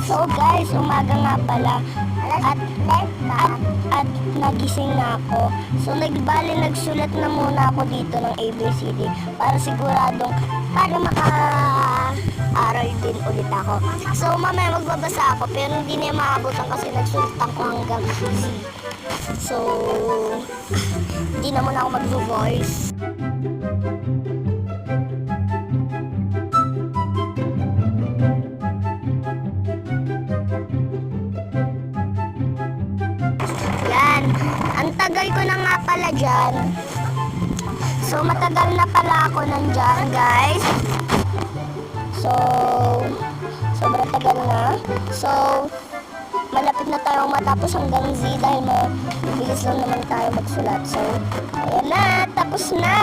So guys, umaga nga pala at nagising na ako. So nagsulat na muna ako dito ng ABCD para siguradong para maka-aral din ulit ako. So mamaya magbabasa ako pero hindi na maabutan kasi nagsulat ako hanggang Z. So hindi na muna ako mag-voice. Yan. Ang tagal ko na nga pala dyan. So, matagal na pala ako nandyan, guys. So, sobrang tagal na. So, malapit na tayong matapos hanggang Z dahil mabilis lang naman tayo magsulat. So, ayan na. Tapos na.